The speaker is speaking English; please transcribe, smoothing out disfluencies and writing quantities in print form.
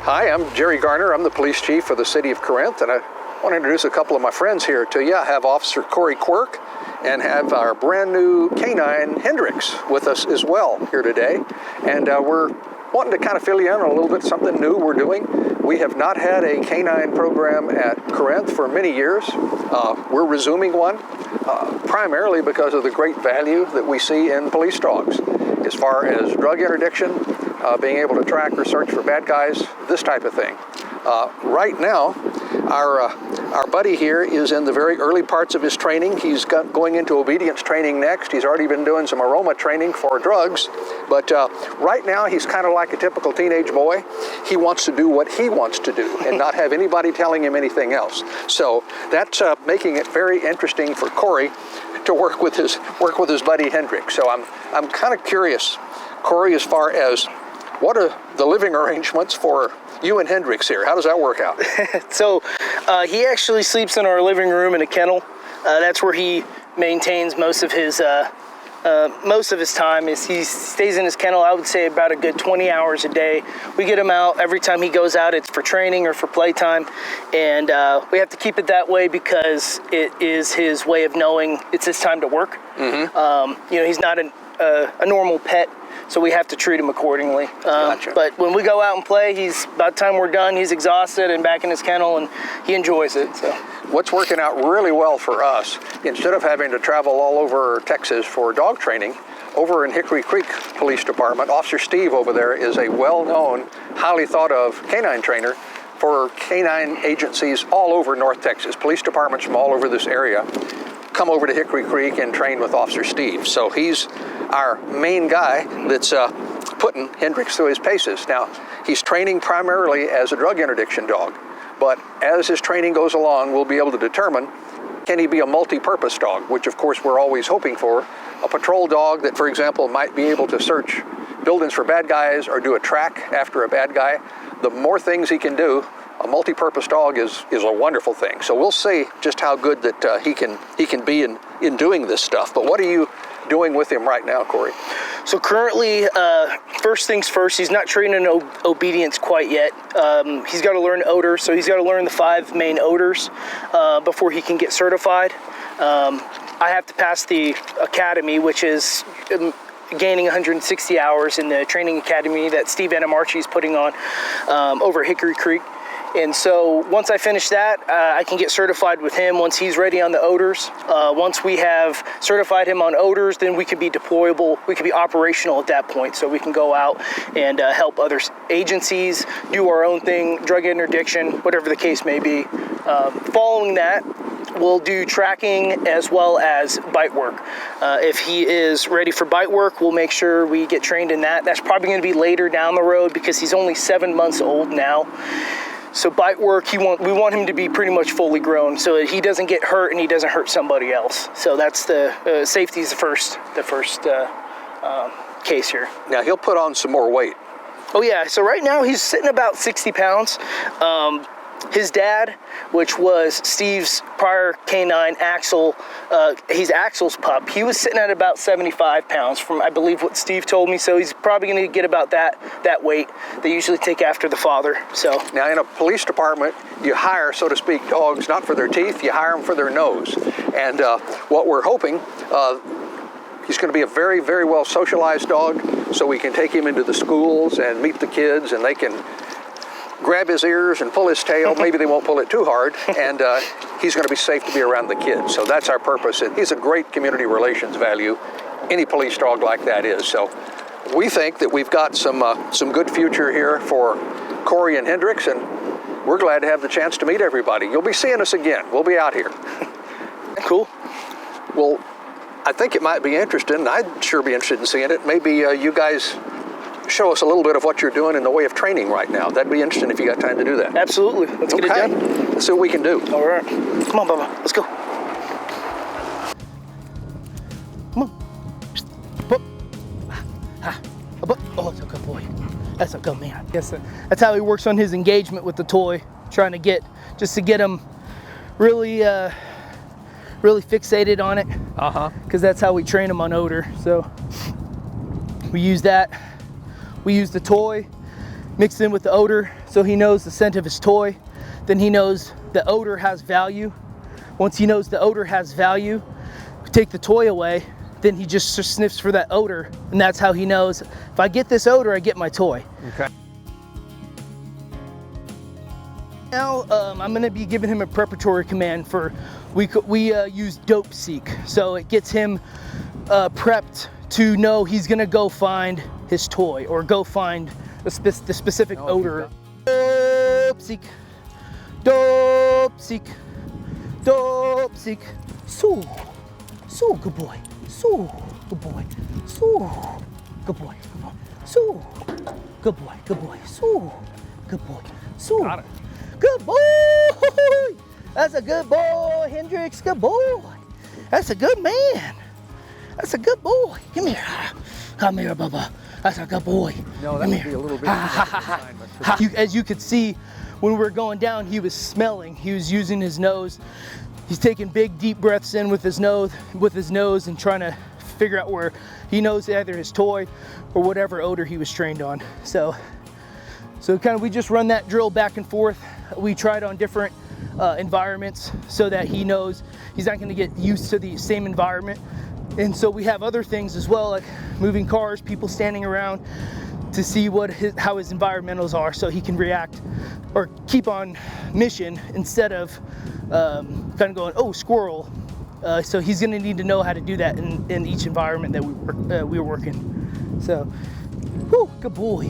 Hi, I'm Jerry Garner. I'm the police chief for the city of Corinth, and I want to introduce a couple of my friends here to you. I have Officer Corey Quirke and have our brand new K-9 Hendrix with us as well here today. And we're wanting to kind of fill you in on a little bit something new we're doing. We have not had a K-9 program at Corinth for many years. We're resuming one primarily because of the great value that we see in police dogs as far as drug interdiction, being able to track or search for bad guys, this type of thing. Right now, our buddy here is in the very early parts of his training. He's going into obedience training next. He's already been doing some aroma training for drugs, but right now he's kind of like a typical teenage boy. He wants to do what he wants to do and not have anybody telling him anything else. So that's making it very interesting for Corey to work with his buddy Hendrix. So I'm kind of curious, Corey, as far as what are the living arrangements for you and Hendrix here? How does that work out? So he actually sleeps in our living room in a kennel. That's where he maintains most of his time. He stays in his kennel, I would say, about a good 20 hours a day. We get him out every time he goes out. It's for training or for playtime, and we have to keep it that way because it is his way of knowing it's his time to work. Mm-hmm. He's not a normal pet, so we have to treat him accordingly. Gotcha. But when we go out and play, by the time we're done, he's exhausted and back in his kennel, and he enjoys it. So what's working out really well for us, instead of having to travel all over Texas for dog training, over in Hickory Creek Police Department, Officer Steve over there is a well-known, highly thought-of canine trainer for canine agencies all over North Texas. Police departments from all over this area come over to Hickory Creek and train with Officer Steve. So he's our main guy that's putting Hendrix through his paces. Now, he's training primarily as a drug interdiction dog, but as his training goes along, we'll be able to determine, can he be a multi-purpose dog, which of course we're always hoping for. A patrol dog that, for example, might be able to search buildings for bad guys or do a track after a bad guy. The more things he can do, a multi-purpose dog is a wonderful thing. So we'll see just how good that he can be in doing this stuff. But what are you doing with him right now, Corey? So currently, first things first, he's not trained in obedience quite yet. He's got to learn odors, so he's got to learn the 5 main odors before he can get certified. I have to pass the academy, which is gaining 160 hours in the training academy that Steve Anamarchi is putting on over at Hickory Creek. And so once I finish that, I can get certified with him once he's ready on the odors. Once we have certified him on odors, then we can be deployable. We can be operational at that point. So we can go out and help other agencies, do our own thing, drug interdiction, whatever the case may be. Following that, we'll do tracking as well as bite work. If he is ready for bite work, we'll make sure we get trained in that. That's probably going to be later down the road because he's only 7 months old now. So bite work, we want him to be pretty much fully grown so that he doesn't get hurt and he doesn't hurt somebody else. So that's the safety is the first case here. Now he'll put on some more weight. Oh yeah, so right now he's sitting about 60 pounds. His dad, which was Steve's prior K-9, Axel, he's Axel's pup. He was sitting at about 75 pounds from, I believe, what Steve told me. So he's probably going to get about that weight. They usually take after the father. So now in a police department, you hire, so to speak, dogs not for their teeth, you hire them for their nose. And what we're hoping, he's going to be a very, very well socialized dog, so we can take him into the schools and meet the kids, and they can grab his ears and pull his tail. Maybe they won't pull it too hard, and he's going to be safe to be around the kids. So that's our purpose. And he's a great community relations value. Any police dog like that is. So we think that we've got some good future here for Corey and Hendrix, and we're glad to have the chance to meet everybody. You'll be seeing us again. We'll be out here. Cool. Well, I think it might be interesting. I'd sure be interested in seeing it. Maybe you guys show us a little bit of what you're doing in the way of training right now. That'd be interesting if you got time to do that. Absolutely. Let's get it done. Let's see what we can do. All right. Come on, Bubba. Let's go. Come on. Oh, that's a good boy. That's a good man. Yes, that's how he works on his engagement with the toy, trying to get him really fixated on it. Because that's how we train him on odor. So we use that. We use the toy mixed in with the odor, so he knows the scent of his toy. Then he knows the odor has value. Once he knows the odor has value, we take the toy away, then he just sniffs for that odor, and that's how he knows, if I get this odor, I get my toy. Okay. Now I'm going to be giving him a preparatory command for, we use dope seek, so it gets him prepped to know he's going to go find his toy or go find the specific odor. Dope seek, dope seek, dope seek. So good boy. So good boy. So good boy. Good boy. So good boy. Good boy. So good boy. So Got it. good boy. That's a good boy, Hendrix. Good boy. That's a good man. That's a good boy. Come here. Come here, Bubba. That's a good boy. No, that would be a little bit. As you could see, when we were going down, he was smelling. He was using his nose. He's taking big, deep breaths in with his nose, and trying to figure out where he knows either his toy or whatever odor he was trained on. So kind of we just run that drill back and forth. We tried on different environments so that he knows he's not going to get used to the same environment. And so we have other things as well, like moving cars, people standing around, to see how his environmentals are, so he can react or keep on mission instead of kind of going, oh, squirrel. So he's going to need to know how to do that in each environment that we were working. So, whew, good boy.